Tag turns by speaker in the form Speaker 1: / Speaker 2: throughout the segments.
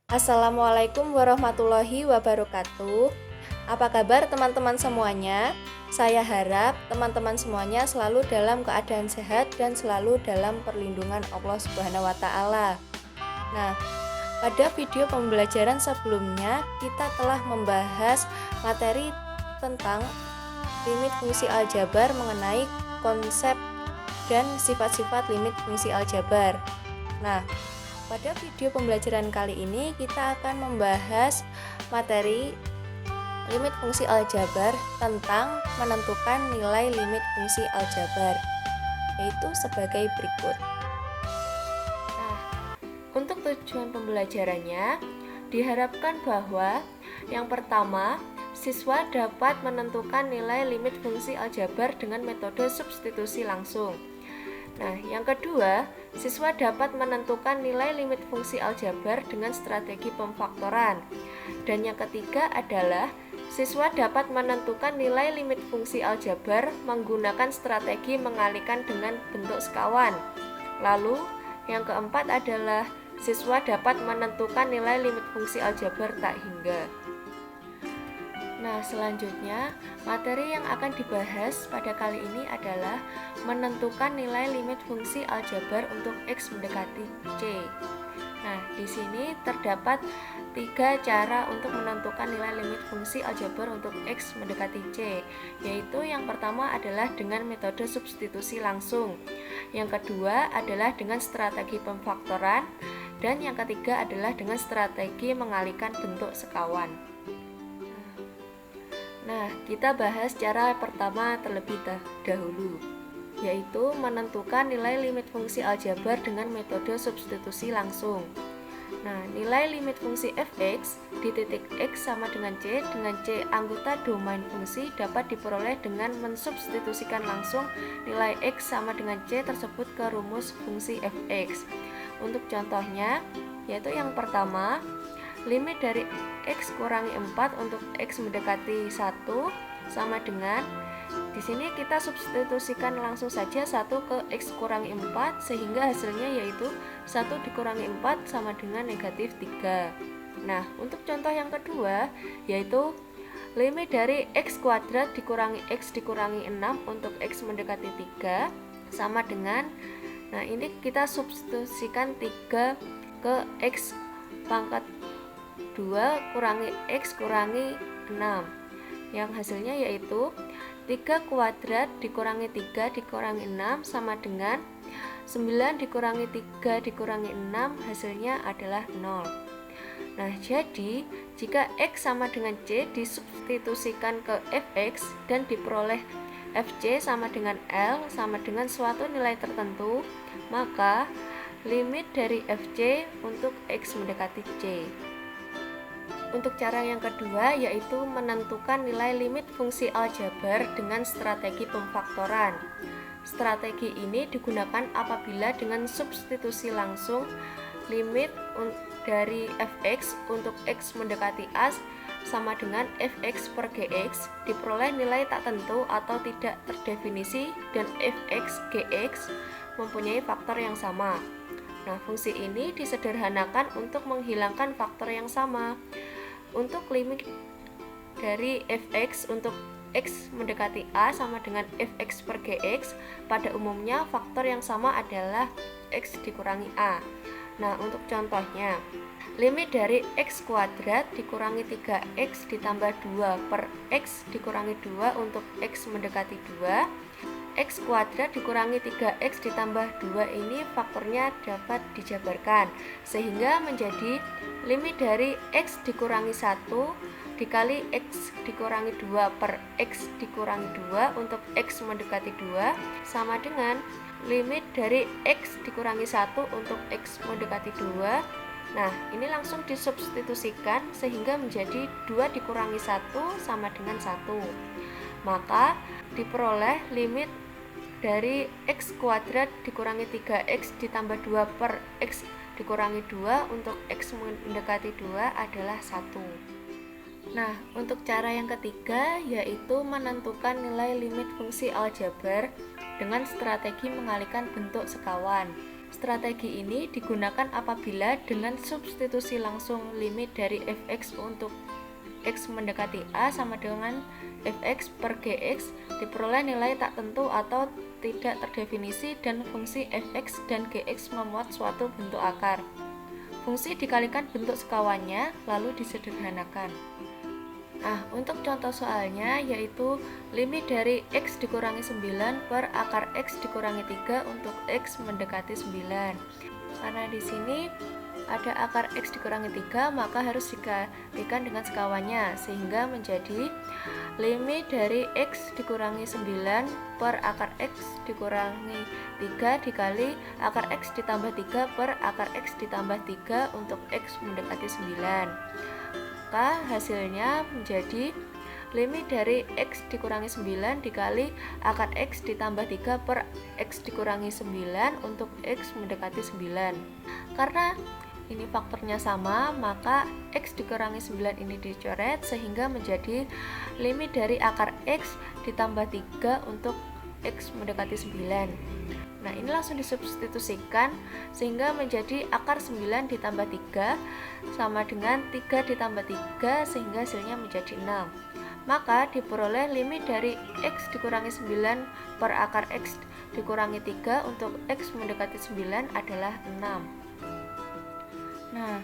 Speaker 1: Assalamualaikum warahmatullahi wabarakatuh. Apa kabar teman-teman semuanya? Saya harap teman-teman semuanya selalu dalam keadaan sehat dan selalu dalam perlindungan Allah Subhanahu wa taala. Nah, pada video pembelajaran sebelumnya kita telah membahas materi tentang limit fungsi aljabar mengenai konsep dan sifat-sifat limit fungsi aljabar. Nah, pada video pembelajaran kali ini kita akan membahas materi limit fungsi aljabar tentang menentukan nilai limit fungsi aljabar, yaitu sebagai berikut. Nah, untuk tujuan pembelajarannya diharapkan bahwa yang pertama, siswa dapat menentukan nilai limit fungsi aljabar dengan metode substitusi langsung. Nah, yang kedua, siswa dapat menentukan nilai limit fungsi aljabar dengan strategi pemfaktoran. Dan yang ketiga adalah siswa dapat menentukan nilai limit fungsi aljabar menggunakan strategi mengalihkan dengan bentuk sekawan. Lalu, yang keempat adalah siswa dapat menentukan nilai limit fungsi aljabar tak hingga. Nah, selanjutnya materi yang akan dibahas pada kali ini adalah menentukan nilai limit fungsi aljabar untuk X mendekati C. Nah, di sini terdapat 3 cara untuk menentukan nilai limit fungsi aljabar untuk X mendekati C, yaitu yang pertama adalah dengan metode substitusi langsung, yang kedua adalah dengan strategi pemfaktoran, dan yang ketiga adalah dengan strategi mengalihkan bentuk sekawan. Nah, kita bahas cara pertama terlebih dahulu, yaitu menentukan nilai limit fungsi aljabar dengan metode substitusi langsung. Nah, nilai limit fungsi fx di titik x sama dengan C anggota domain fungsi dapat diperoleh dengan mensubstitusikan langsung nilai x sama dengan C tersebut ke rumus fungsi fx. Untuk contohnya, yaitu yang pertama, limit dari X kurangi 4 untuk X mendekati 1 sama dengan, di sini kita substitusikan langsung saja 1 ke X kurangi 4 sehingga hasilnya yaitu 1 dikurangi 4 sama dengan negatif 3. Nah, untuk contoh yang kedua yaitu limit dari X kuadrat dikurangi X dikurangi 6 untuk X mendekati 3 sama dengan, nah ini kita substitusikan 3 ke X pangkat 2 kurangi X kurangi 6 yang hasilnya yaitu 3 kuadrat dikurangi 3 dikurangi 6 sama dengan 9 dikurangi 3 dikurangi 6 hasilnya adalah 0. Nah, jadi jika X sama dengan C disubstitusikan ke Fx dan diperoleh Fc sama dengan L sama dengan suatu nilai tertentu, maka limit dari Fc untuk X mendekati C. Untuk cara yang kedua yaitu menentukan nilai limit fungsi aljabar dengan strategi pemfaktoran. Strategi ini digunakan apabila dengan substitusi langsung limit dari fx untuk x mendekati a sama dengan fx per gx diperoleh nilai tak tentu atau tidak terdefinisi dan fx gx mempunyai faktor yang sama. Nah, fungsi ini disederhanakan untuk menghilangkan faktor yang sama. Untuk limit dari fx untuk x mendekati a sama dengan fx per gx, pada umumnya faktor yang sama adalah x dikurangi a. Nah, untuk contohnya, limit dari x kuadrat dikurangi 3x ditambah 2 per x dikurangi 2 untuk x mendekati 2, x kuadrat dikurangi 3x ditambah 2 ini faktornya dapat dijabarkan sehingga menjadi limit dari x dikurangi 1 dikali x dikurangi 2 per x dikurangi 2 untuk x mendekati 2 sama dengan limit dari x dikurangi 1 untuk x mendekati 2. Nah, ini langsung disubstitusikan sehingga menjadi 2 dikurangi 1 sama dengan 1. Maka diperoleh limit dari x kuadrat dikurangi 3x ditambah 2 per x dikurangi 2 untuk x mendekati 2 adalah 1. Nah, untuk cara yang ketiga yaitu menentukan nilai limit fungsi aljabar dengan strategi mengalihkan bentuk sekawan. Strategi ini digunakan apabila dengan substitusi langsung limit dari fx untuk x mendekati a sama dengan fx per gx diperoleh nilai tak tentu atau tidak terdefinisi dan fungsi fx dan gx memuat suatu bentuk akar. Fungsi dikalikan bentuk sekawannya lalu disederhanakan. Nah, untuk contoh soalnya yaitu limit dari x dikurangi 9 per akar x dikurangi 3 untuk x mendekati 9. Karena di sini ada akar x dikurangi 3, maka harus dikalikan dengan sekawannya sehingga menjadi limit dari x dikurangi 9 per akar x dikurangi 3 dikali akar x ditambah 3 per akar x ditambah 3 untuk x mendekati 9. Maka hasilnya menjadi limit dari x dikurangi 9 dikali akar x ditambah 3 per x dikurangi 9 untuk x mendekati 9. Karena ini faktornya sama, maka x dikurangi 9 ini dicoret sehingga menjadi limit dari akar x ditambah 3 untuk x mendekati 9. Nah, ini langsung disubstitusikan sehingga menjadi akar 9 ditambah 3 sama dengan 3 ditambah 3 sehingga hasilnya menjadi 6. Maka diperoleh limit dari x dikurangi 9 per akar x dikurangi 3 untuk x mendekati 9 adalah 6. Nah,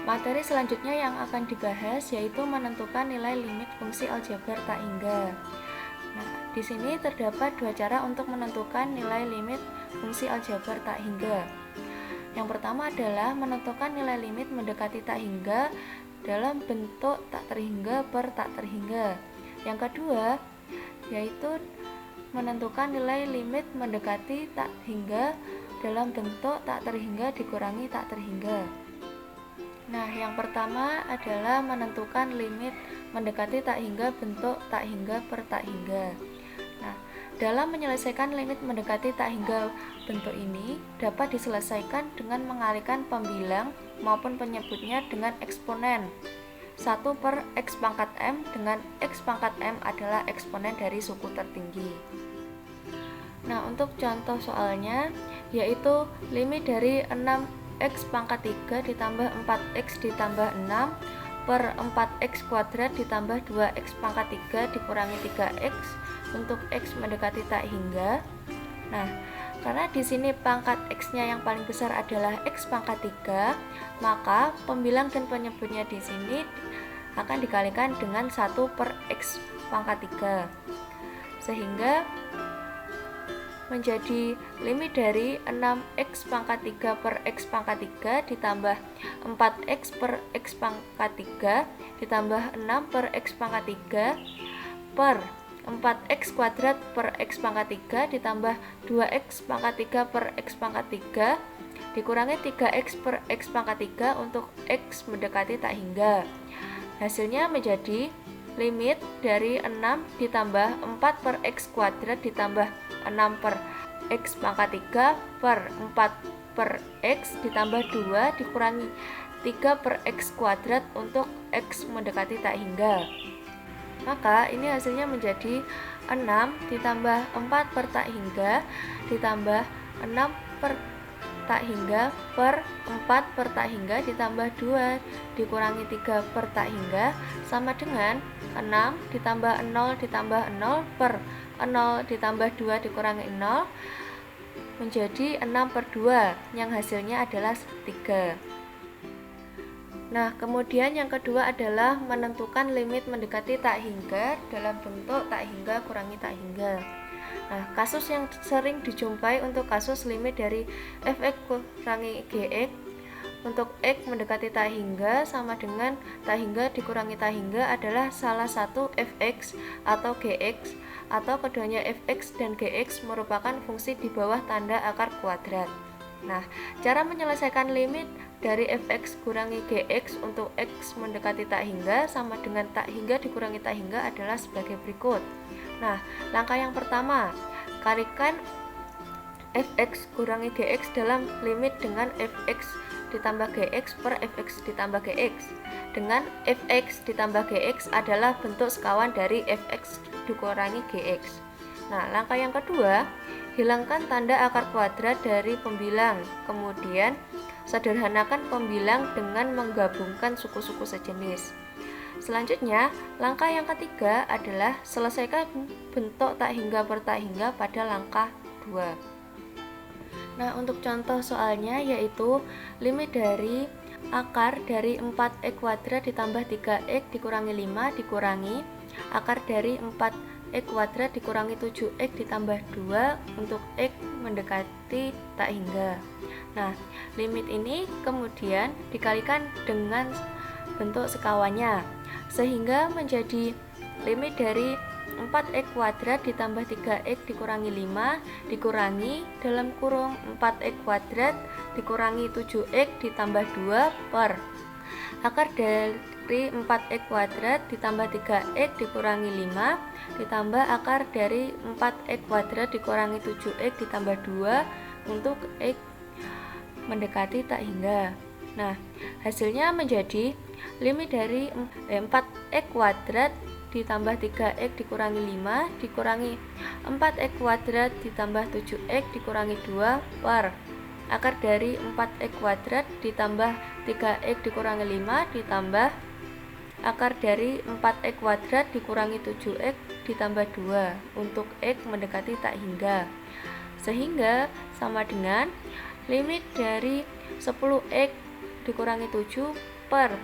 Speaker 1: materi selanjutnya yang akan dibahas yaitu menentukan nilai limit fungsi aljabar tak hingga. Nah, di sini terdapat dua cara untuk menentukan nilai limit fungsi aljabar tak hingga. Yang pertama adalah menentukan nilai limit mendekati tak hingga dalam bentuk tak terhingga per tak terhingga. Yang kedua yaitu menentukan nilai limit mendekati tak hingga dalam bentuk tak terhingga dikurangi tak terhingga. Nah, yang pertama adalah menentukan limit mendekati tak hingga bentuk tak hingga per tak hingga. Nah, dalam menyelesaikan limit mendekati tak hingga bentuk ini dapat diselesaikan dengan mengalihkan pembilang maupun penyebutnya dengan eksponen 1 per x pangkat m dengan x pangkat m adalah eksponen dari suku tertinggi. Nah, untuk contoh soalnya yaitu limit dari 6x pangkat 3 ditambah 4x ditambah 6 per 4x kuadrat ditambah 2x pangkat 3 dikurangi 3x untuk x mendekati tak hingga. Nah, karena di sini pangkat x-nya yang paling besar adalah x pangkat 3, maka pembilang dan penyebutnya di sini akan dikalikan dengan 1 per x pangkat 3. Sehingga menjadi limit dari 6x pangkat 3 per x pangkat 3 ditambah 4x per x pangkat 3 ditambah 6 per x pangkat 3 per 4x kuadrat per x pangkat 3 ditambah 2x pangkat 3 per x pangkat 3 dikurangi 3x per x pangkat 3 untuk x mendekati tak hingga. Hasilnya menjadi limit dari 6 ditambah 4 per x kuadrat ditambah 6 per x pangkat 3 per 4 per x ditambah 2 dikurangi 3 per x kuadrat untuk x mendekati tak hingga. Maka ini hasilnya menjadi 6 ditambah 4 per tak hingga ditambah 6 per tak hingga per 4 per tak hingga ditambah 2 dikurangi 3 per tak hingga sama dengan 6 ditambah 0 ditambah 0 per 0 ditambah 2 dikurangi 0 menjadi 6 per 2 yang hasilnya adalah 3. Nah, kemudian yang kedua adalah menentukan limit mendekati tak hingga dalam bentuk tak hingga kurangi tak hingga. Nah, kasus yang sering dijumpai untuk kasus limit dari fx kurangi gx untuk x mendekati tak hingga sama dengan tak hingga dikurangi tak hingga adalah salah satu fx atau gx atau keduanya fx dan gx merupakan fungsi di bawah tanda akar kuadrat. Nah, cara menyelesaikan limit dari fx kurangi gx untuk x mendekati tak hingga sama dengan tak hingga dikurangi tak hingga adalah sebagai berikut. Nah, langkah yang pertama, kalikan fx kurangi gx dalam limit dengan fx ditambah gx per fx ditambah gx, dengan fx ditambah gx adalah bentuk sekawan dari fx dikurangi gx. Nah, langkah yang kedua hilangkan tanda akar kuadrat dari pembilang, kemudian sederhanakan pembilang dengan menggabungkan suku-suku sejenis. Selanjutnya, langkah yang ketiga adalah selesaikan bentuk tak hingga per tak hingga pada langkah 2. Nah, untuk contoh soalnya yaitu limit dari akar dari 4x kuadrat ditambah 3x dikurangi 5 dikurangi akar dari 4x kuadrat dikurangi 7x ditambah 2 untuk x mendekati tak hingga. Nah, limit ini kemudian dikalikan dengan bentuk sekawannya, sehingga menjadi limit dari 4x kuadrat ditambah 3x dikurangi 5 dikurangi dalam kurung 4x kuadrat dikurangi 7x ditambah 2 per akar dari 4x kuadrat ditambah 3x dikurangi 5 ditambah akar dari 4x kuadrat dikurangi 7x ditambah 2 untuk x mendekati tak hingga. Nah, hasilnya menjadi limit dari 4x kuadrat ditambah 3x dikurangi 5 dikurangi 4x kuadrat ditambah 7x dikurangi 2 per akar dari 4x kuadrat ditambah 3x dikurangi 5 ditambah akar dari 4x kuadrat dikurangi 7x ditambah 2 untuk x mendekati tak hingga, sehingga sama dengan limit dari 10x dikurangi 7 per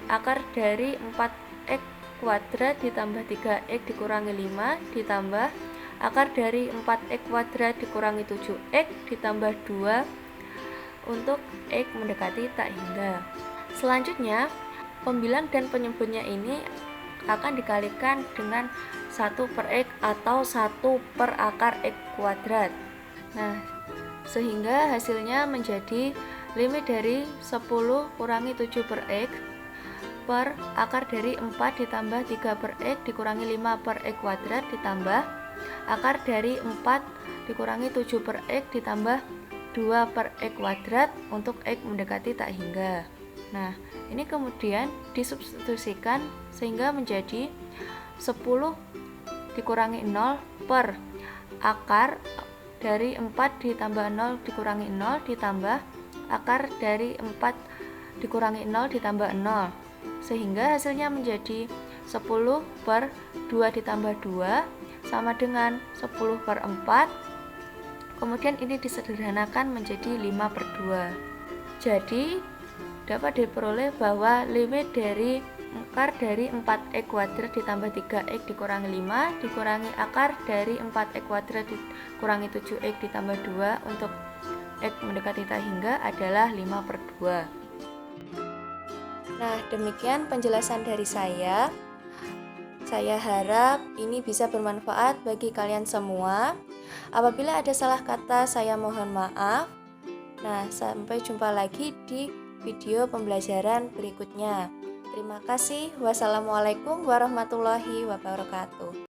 Speaker 1: akar dari 4x kuadrat ditambah 3x dikurangi 5 ditambah akar dari 4x kuadrat dikurangi 7x ditambah 2 untuk x mendekati tak hingga. Selanjutnya, pembilang dan penyebutnya ini akan dikalikan dengan 1 per x atau 1 per akar x kuadrat. Nah, sehingga hasilnya menjadi limit dari 10 kurangi 7 per x per akar dari 4 ditambah 3 per x dikurangi 5 per x kuadrat ditambah akar dari 4 dikurangi 7 per x ditambah 2 per x kuadrat untuk x mendekati tak hingga. Nah, ini kemudian disubstitusikan sehingga menjadi 10 dikurangi 0 per akar dari 4 ditambah 0 dikurangi 0 ditambah akar dari 4 dikurangi 0 ditambah 0, sehingga hasilnya menjadi 10 per 2 ditambah 2 sama dengan 10 per 4. Kemudian ini disederhanakan menjadi 5 per 2. Jadi dapat diperoleh bahwa limit dari akar dari 4x kuadrat ditambah 3x dikurangi 5 dikurangi akar dari 4x kuadrat dikurangi 7x ditambah 2 untuk x mendekati tak hingga adalah 5 per 2. Nah, demikian penjelasan dari saya. Saya harap ini bisa bermanfaat bagi kalian semua. Apabila ada salah kata, saya mohon maaf. Nah, sampai jumpa lagi di video pembelajaran berikutnya. Terima kasih. Wassalamualaikum warahmatullahi wabarakatuh.